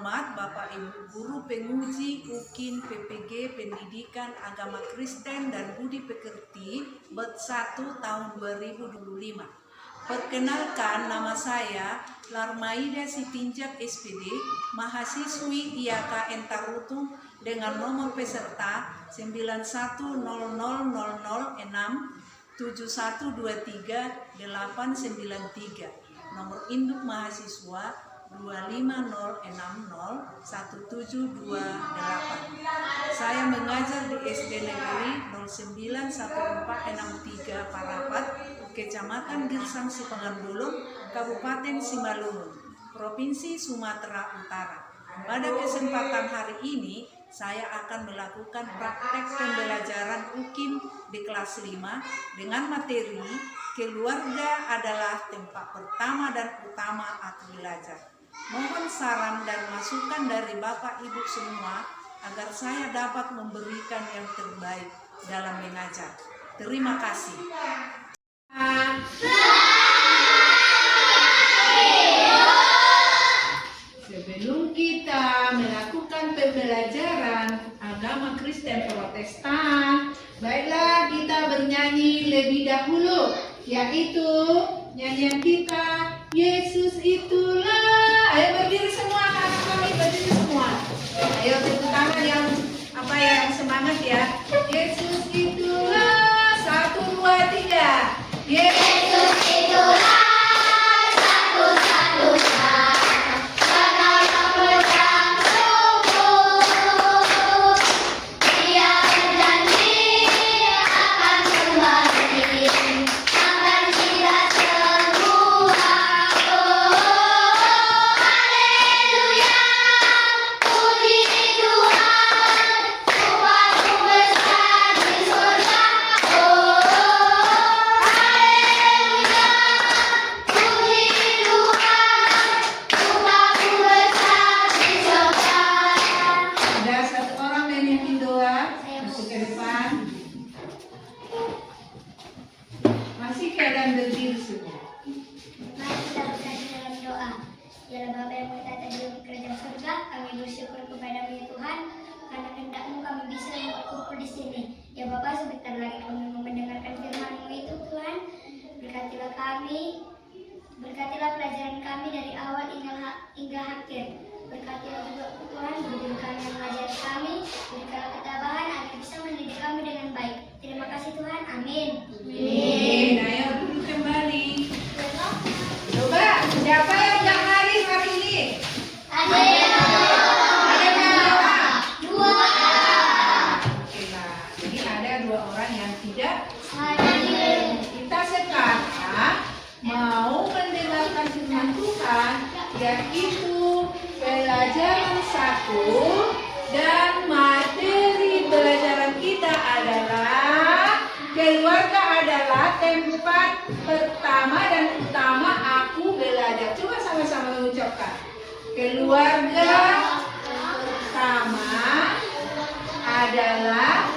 terhormat Bapak Ibu Guru Penguji UKIN PPG Pendidikan Agama Kristen dan Budi Pekerti BET 1 tahun 2025. Perkenalkan, nama saya Larmaida Sitinjak SPD, mahasiswi IAKN Tarutung dengan nomor peserta 9100067123 nomor induk mahasiswa 250601728. Saya mengajar di SD Negeri 091463 Parapat, Kecamatan Girsang Sipangan Bolong, Kabupaten Simalungun, Provinsi Sumatera Utara. Pada kesempatan hari ini, saya akan melakukan praktek pembelajaran UKIN di kelas 5 dengan materi keluarga adalah tempat pertama dan utama aku belajar. Mohon saran dan masukan dari Bapak Ibu semua agar saya dapat memberikan yang terbaik dalam mengajar. Terima kasih. Sebelum kita melakukan pembelajaran agama Kristen Protestan, baiklah kita bernyanyi lebih dahulu, yaitu nyanyian kita, Yesus itulah. Ayo berdiri semua, anak kami berdiri semua. Ayo tepuk tangan yang semangat ya. Yesus itulah, 1, 2, 3. Yesus itulah. Berkatilah pelajaran kami dari awal hingga akhir. Berkatilah juga Tuhan, berikan kami yang mengajari kami, berikanlah ketabahan agar bisa mendidik kami dengan baik. Terima kasih Tuhan, amin. Amin. Ayo duduk kembali. Coba, siapa yang udah hadir hari ini? Ada dua. Oke lah, jadi ada 2 orang yang tidak Hadir. Kita sekarang mau mendengarkan firman Tuhan, yaitu pelajaran 1 dan materi pelajaran kita adalah keluarga adalah tempat pertama dan utama aku belajar. Coba sama-sama mengucapkan. Keluarga pertama adalah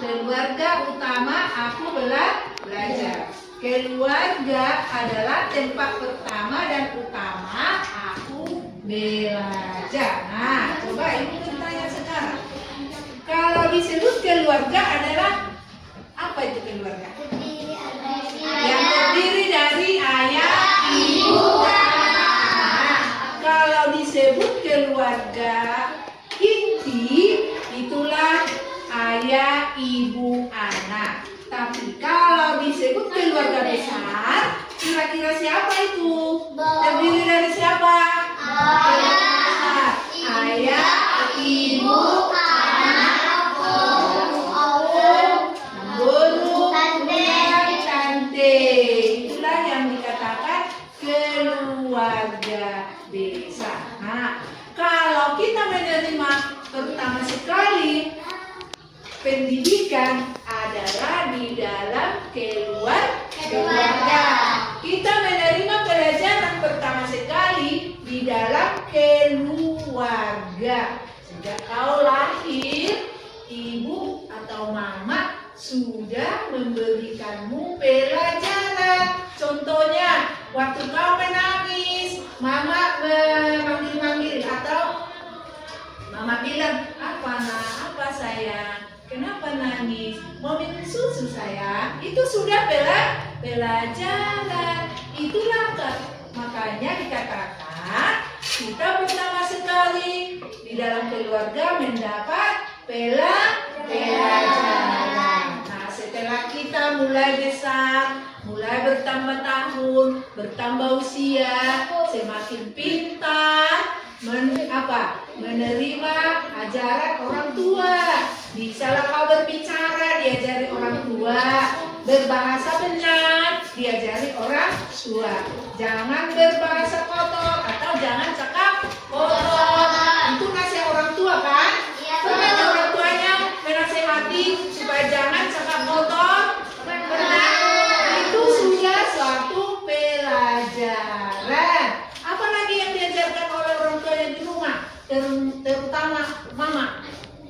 keluarga utama aku belajar. Keluarga adalah tempat pertama dan utama aku belajar. Nah, coba ibu bertanya sekarang. Kalau disebut keluarga adalah apa itu keluarga? Yang terdiri dari ayah, ibu, dan anak. Kalau disebut keluarga inti, itulah ayah, ibu, anak. Tapi kalau disebut keluarga besar, kira-kira siapa itu? Terdiri dari siapa? Ayah, ibu, anak, guru, dan tante. Itulah yang dikatakan keluarga besar. Nah, kalau kita menerima pertama sekali pendidikan adalah di dalam keluarga. Kita menerima pelajaran pertama sekali di dalam keluarga. Sejak kau lahir, ibu atau mama sudah memberikanmu pelajaran. Contohnya, waktu kau menangis, mama memanggil-manggil atau bilang, apa nak, apa sayang, kenapa nangis, mau minum susu sayang, itu sudah pelajaran. Itulah makanya dikatakan kita pertama sekali di dalam keluarga mendapat pelajaran. Nah, setelah kita mulai besar, mulai bertambah tahun, bertambah usia, semakin pintar, menerima ajaran orang tua. Bisalah kau berbicara, diajari orang tua. Berbahasa benar, diajari orang tua. Jangan berbahasa kotor atau jangan cakap kotor. Itu nasihat orang tua kan? Pernah orang tuanya menasehati supaya jangan cakap kotor? Pernah? Itu sudah suatu pelajaran. Apalagi yang diajarkan oleh orang tua yang di rumah, terutama mama.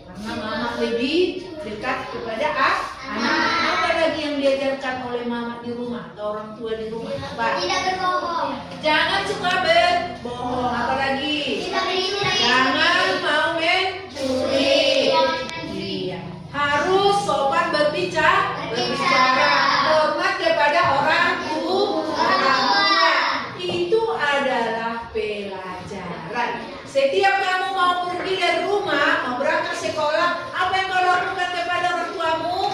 Karena mama lebih dekat kepada anak. Apa lagi yang diajarkan oleh mama di rumah atau orang tua di rumah? Apa? Tidak berbohong. Jangan suka berbohong. Apalagi? Jangan mau mencuri. Iya. Harus sopan berbicara. Hormat kepada orang tua. Itu adalah pelajaran. Setiap kamu mau pergi dari rumah, mau berangkat sekolah, apa yang kau lakukan kepada orang tuamu?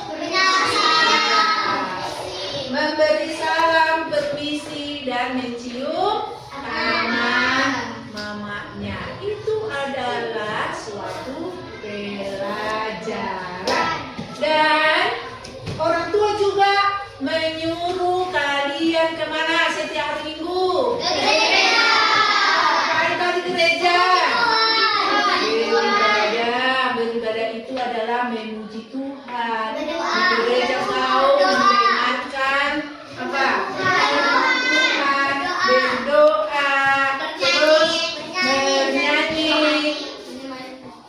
Memberi salam, permisi, dan mencium tangan mamanya. Itu adalah suatu pelajaran. Dan orang tua juga menyuruh kalian kemana setiap hari Minggu? Apa di gereja? Beribadah itu adalah memuji Tuhan. Di gereja kau mendengarkan apa? Tuhan, berdoa, terus bernyanyi.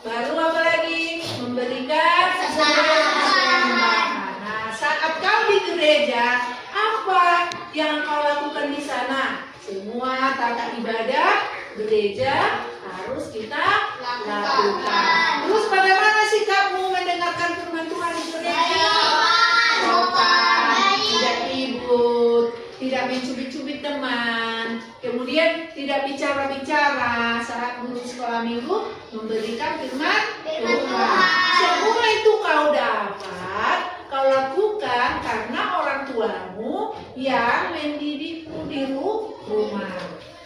Baru apa lagi? Memberikan persembahan. Nah, saat kau di gereja, apa yang kau lakukan di sana? Semua tata ibadah gereja harus kita lakukan. Terus bagaimana sikapmu mendengarkan firman Tuhan di gereja? Sopan, tidak ribut, tidak mencubit-cubit teman, kemudian tidak bicara-bicara saat guru sekolah minggu memberikan firman Tuhan. Semua itu kau dapat, kau lakukan karena orang tuamu yang mendidikmu di rumah.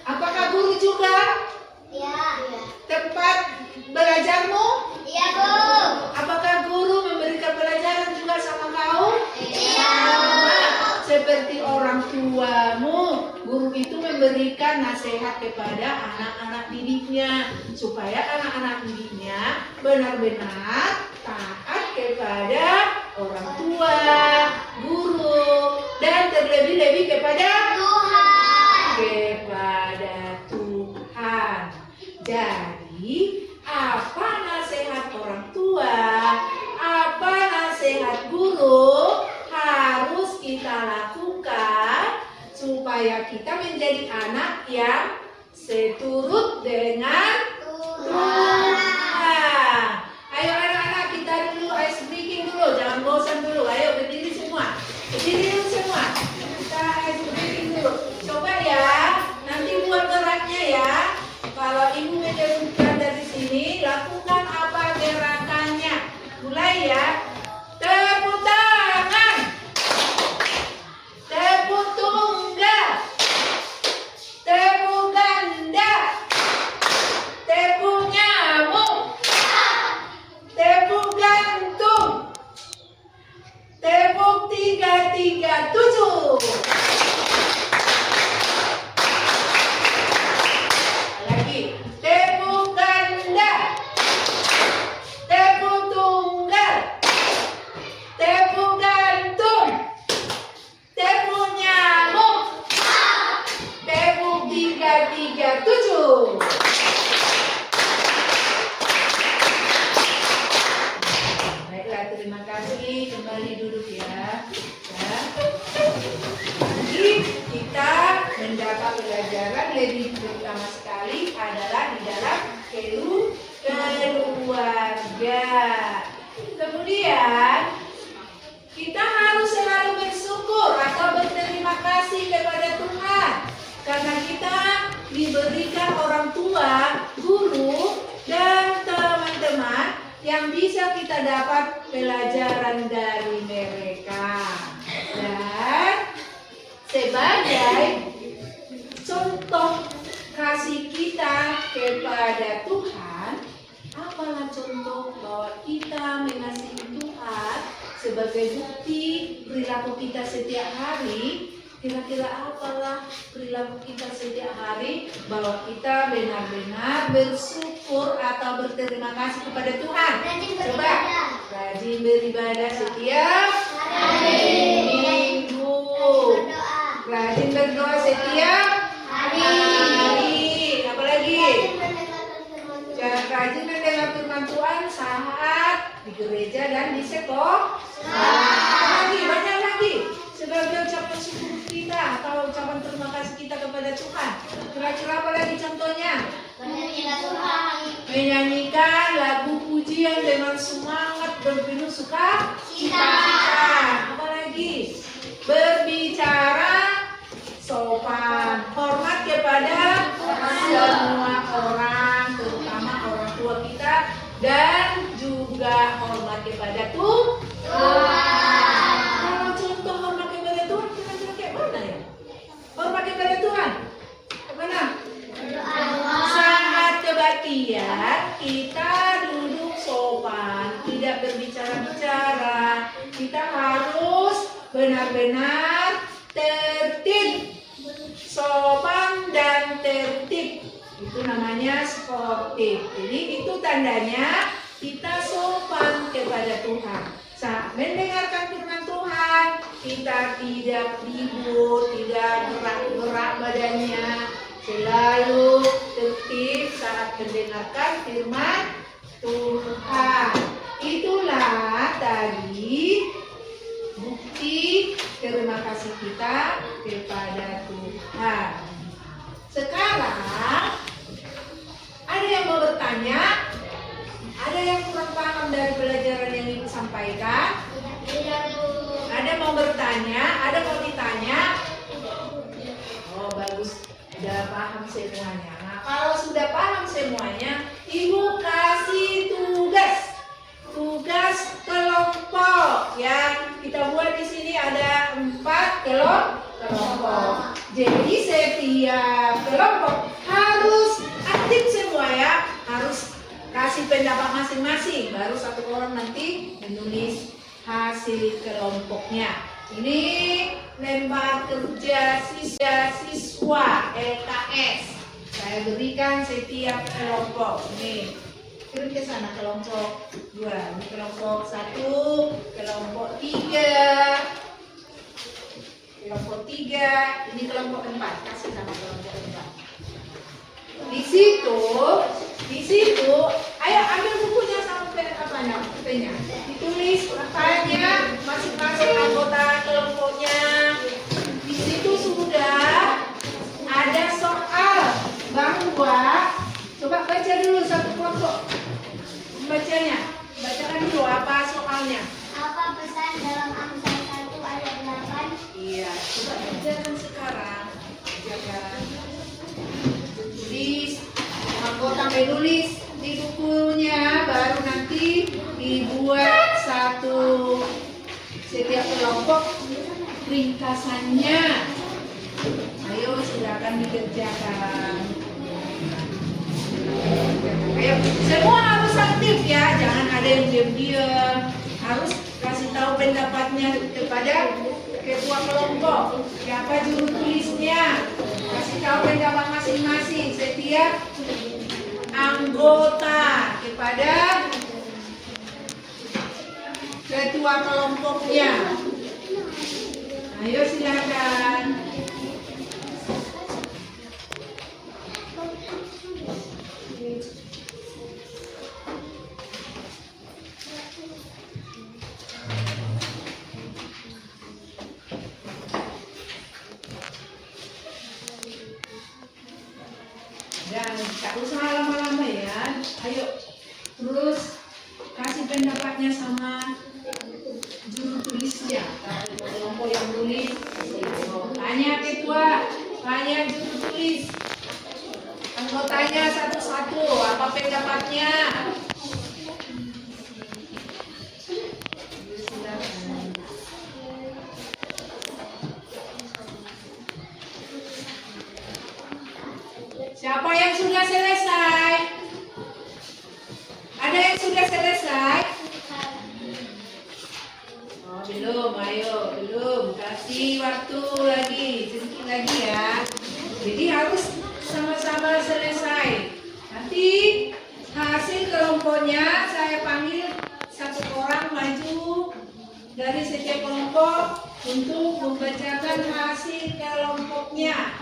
Apakah guru juga? Ya. Tempat belajarmu? Iya, Bu. Apakah guru memberikan pelajaran juga sama kau? Iya. Sama. Seperti orang tuamu, guru itu memberikan nasihat kepada anak-anak didiknya supaya anak-anak didiknya benar-benar taat kepada orang tua, guru, dan terlebih-lebih kepada Tuhan. Jadi, apa nasihat orang tua, apa nasihat guru harus kita lakukan supaya kita menjadi anak yang seturut dengan Tuhan. Ayo anak-anak, kita dulu ice breaking dulu, jangan bosan dulu. Ayo berdiri semua, berdiri dulu semua. Kita ice breaking dulu. Coba ya, nanti buat geraknya ya. Kalau ibu menjelaskan dari sini, lakukan apa gerakannya. Mulai ya. Tepuk tangan, tepuk tunggal, tepuk ganda, tepuk nyamuk, tepuk gantung, tepuk 3-3-7. Baiklah, terima kasih. Kembali duduk ya. Jadi kita mendapat pelajaran lebih terutama sekali adalah di dalam keluarga. Kemudian kita harus selalu bersyukur atau berterima kasih kepada Tuhan karena kita diberikan orang tua, guru, dan teman-teman yang bisa kita dapat pelajaran dari mereka. Dan sebagai contoh kasih kita kepada Tuhan, apalah contoh bahwa kita mengasihi Tuhan sebagai bukti perilaku kita setiap hari. Kira-kira apalah perilaku kita setiap hari bahwa kita benar-benar bersyukur atau berterima kasih kepada Tuhan. Coba rajin beribadah setiap minggu, rajin berdoa setiap hari, apalagi rajin mendengar firman Tuhan saat di gereja dan di sekolah. Banyak lagi sebagai ucapan syukur kita atau ucapan terima kasih kita kepada Tuhan. Kira-kira apa lagi contohnya? Menyanyikan lagu pujian dengan semangat berpenuh sukacita. Apalagi berbicara sopan, hormat kepada semua orang, terutama orang tua kita, dan juga hormat kepada Tuhan. Kalau contoh hormat kepada Tuhan, kira-kira kayak mana ya? Hormat kepada Tuhan, mana? Saat kebaktian kita duduk sopan, tidak berbicara-bicara. Kita harus benar-benar tertib, sopan dan tertib. Itu namanya sportif. Jadi itu tandanya kita sopan kepada Tuhan. Saat mendengarkan firman Tuhan, kita tidak ribut, tidak gerak-gerak badannya, selalu tertib saat mendengarkan firman Tuhan. Itulah tadi bukti terima kasih kita kepada Tuhan. Sekarang ada yang mau bertanya? Ada yang kurang paham dari pelajaran yang Ibu sampaikan? Ada mau bertanya? Ada mau ditanya? Oh bagus, sudah paham semuanya. Nah kalau sudah paham semuanya, Ibu kasih tugas kelompok yang kita buat di sini ada 4 kelompok. Jadi setiap kelompok harus aktif semua ya, harus kasih pendapat masing-masing. Baru satu orang nanti menulis hasil kelompoknya. Ini lembar kerja siswa LKS. Saya berikan setiap kelompok. Nih, kirim ke sana kelompok 2, ini kelompok 1, kelompok 3, kelompok 3, ini kelompok 4. Kasih sama kelompok 4. Di situ, ayo ambil bukunya sama pennya. Ditulis apanya masing-masing anggota kelompoknya. Di situ sudah ada soal bahwa coba baca dulu satu kelompok. Bacanya, bacakan dulu apa soalnya. Apa pesan dalam Amsal 1 ayat 8? Iya, coba bacakan sekarang. Bacakan. Tulis, anggota menulis di bukunya, baru nanti dibuat satu setiap kelompok ringkasannya. Ayo silakan dikerjakan. Ayo, semua harus aktif ya, jangan ada yang diam-diam. Harus kasih tahu pendapatnya kepada ketua kelompok. Siapa juru tulisnya? Kasih tahu pendapat masing-masing setiap anggota kepada ketua kelompoknya. Ayo silakan. Dan tak usah lama-lama ya. Ayo Terus kasih pendapatnya sama juru tulisnya. Kelompok yang tulis, tanya ketua, tanya juru tulis. Anggotanya satu-satu, apa pendapatnya? Siapa yang sudah selesai? Ada yang sudah selesai? Oh, belum, ayo, belum. Kasih waktu lagi, sedikit lagi ya. Jadi harus sama-sama selesai. Nanti hasil kelompoknya saya panggil satu orang maju dari setiap kelompok untuk membacakan hasil kelompoknya.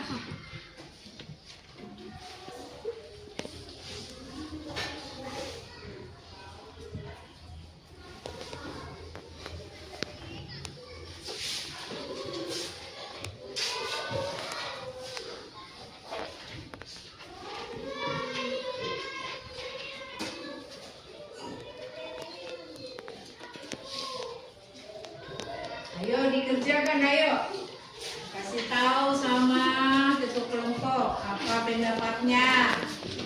Ayo dikerjakan, ayo. Kasih tahu sama ketua kelompok apa pendapatnya.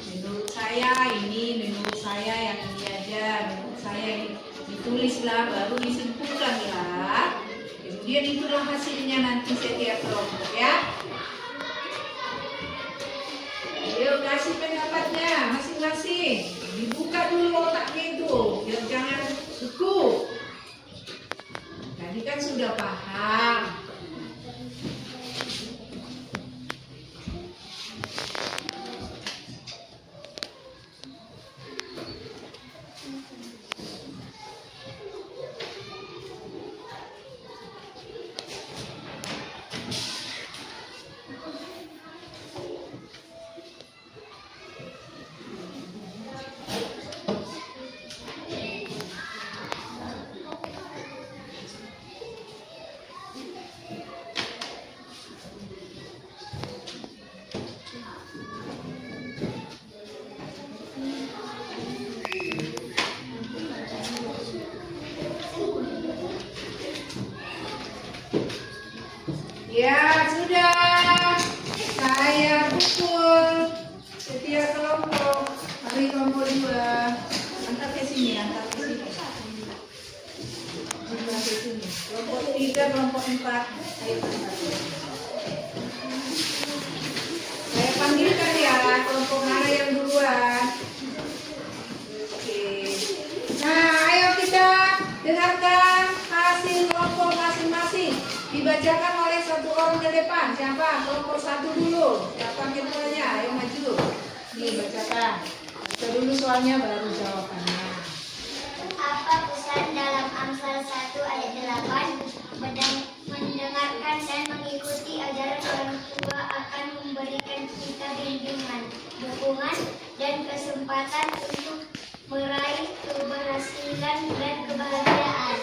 Menurut saya ini, menurut saya yang ini aja, menurut saya ini. Ditulislah, baru disimpulkanlah. Kemudian itulah hasilnya nanti setiap kelompok ya. Ayo kasih pendapatnya masing-masing. Dibuka dulu otaknya itu, biar jangan beku. Tadi kan sudah paham. Ya sudah, saya pukul setiap kelompok. Mari kelompok 2, angkat ke sini, angkat ke sini. Angkat ke sini. Kelompok 3, kelompok 4. Ayo angkat. Saya panggilkan ya, kelompok mana yang duluan. Oke. Nah, ayo kita dengarkan hasil kelompok masing-masing. Dibacakan oleh satu orang ke depan. Siapa? Kelompok 1 dulu. Siapa ketuanya? Ayo maju. Nih bacakan. Baca dulu soalnya baru jawabannya. Apa pesan dalam Amsal 1 ayat 8? Mendengarkan dan mengikuti ajaran orang tua akan memberikan kita bimbingan, dukungan, dan kesempatan untuk meraih keberhasilan dan kebahagiaan.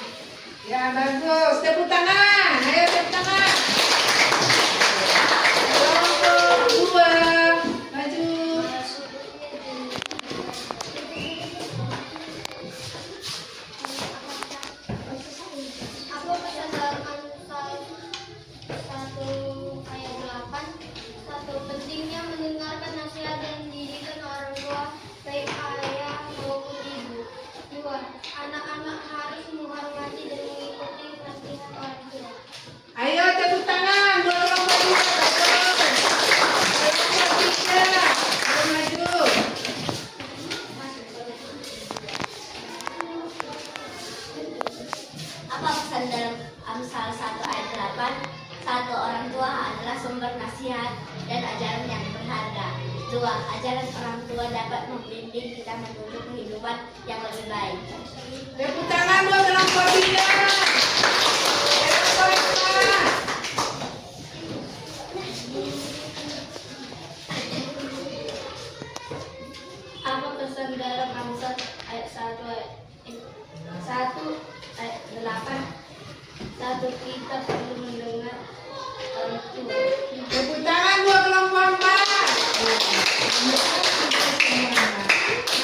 Ya bagus. Tepuk tangan. Ayo tepuk tangan. Kelompok 2 maju. Apa pesan dalam Amsal 1 ayat 8? 1. Pentingnya mendengarkan nasihat dan didikan orang tua, baik ayah maupun ibu. 2. Anak-anak harus menghormati dan mengikuti nasihat orang tua. Ayo tepuk tangan. Buat kelompok 2. Kelompok 3. Ayo maju. Apa pesan dalam Amsal 1 ayat 8? 1. Orang tua adalah sumber nasihat dan ajaran yang berharga. 2. Ajaran orang tua dapat membimbing kita menuju kehidupan yang lebih baik. Tepuk tangan buat kelompok 3. Kelompok 4. Apa pesan dalam Amsal ayat 1 ayat 8? 1. Kita perlu mendengar orang tua. Tepuk tangan buat kelompok 4.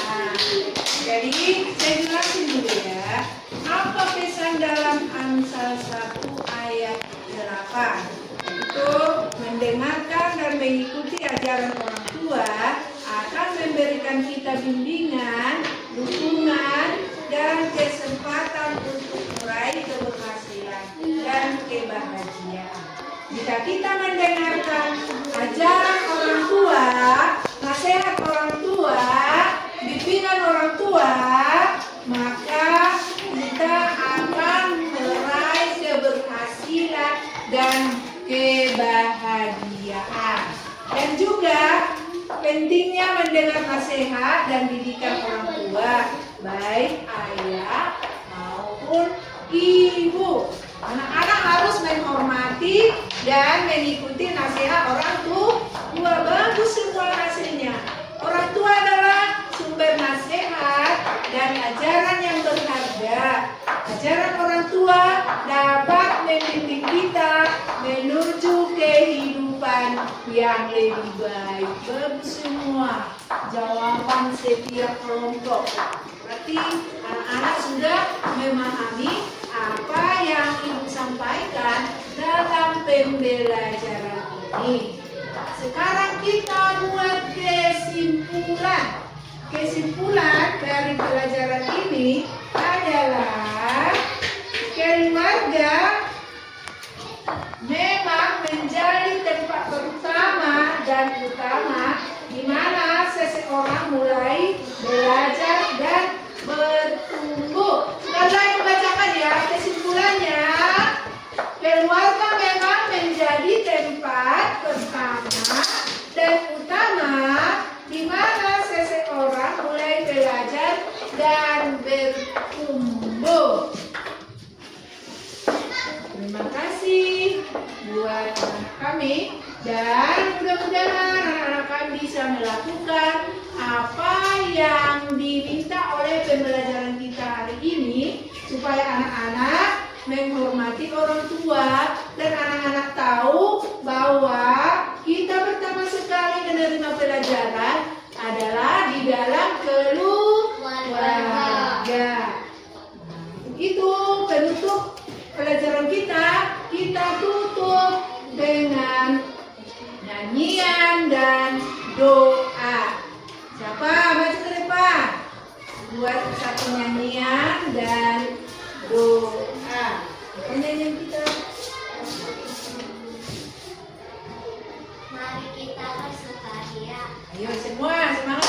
Nah, jadi mengikuti ajaran orang tua akan memberikan kita bimbingan, dukungan, dan kesempatan untuk meraih keberhasilan dan kebahagiaan. Jika kita mendengarkan ajaran orang tua, nasihat orang tua, bimbingan orang tua, maka kita akan meraih keberhasilan dan kebahagiaan. Dan juga pentingnya mendengar nasihat dan didikan orang tua, baik ayah maupun ibu. Anak-anak harus menghormati dan mengikuti nasihat orang tua. Bagus semua hasilnya. Orang tua adalah sumber nasihat dan ajaran yang berharga. Ajaran orang tua dapat membimbing kita menuju kehidupan yang lebih baik. Bagus semua jawaban setiap kelompok. Berarti anak-anak sudah memahami apa yang ibu sampaikan dalam pembelajaran ini. Sekarang kita buat kesimpulan. Kesimpulan dari pelajaran ini adalah keluarga memang menjadi tempat pertama dan utama di mana seseorang mulai belajar dan bertumbuh. Kalau membacakan ya kesimpulannya, keluarga memang menjadi tempat pertama dan utama di mana seseorang mulai belajar dan bertumbuh. Terima kasih buat anak kami dan mudah-mudahan anak-anak kami bisa melakukan apa yang diminta oleh pembelajaran kita hari ini supaya anak-anak menghormati orang tua dan anak-anak tahu bahwa kita pertama sekali menerima pelajaran adalah di dalam keluarga. Itu penutup pelajaran kita. Kita tutup dengan nyanyian dan doa. Siapa baca ke depan? Buat satu nyanyian dan doa. Nyanyian kita. Mari kita bersukaria. Ayo semua semangat.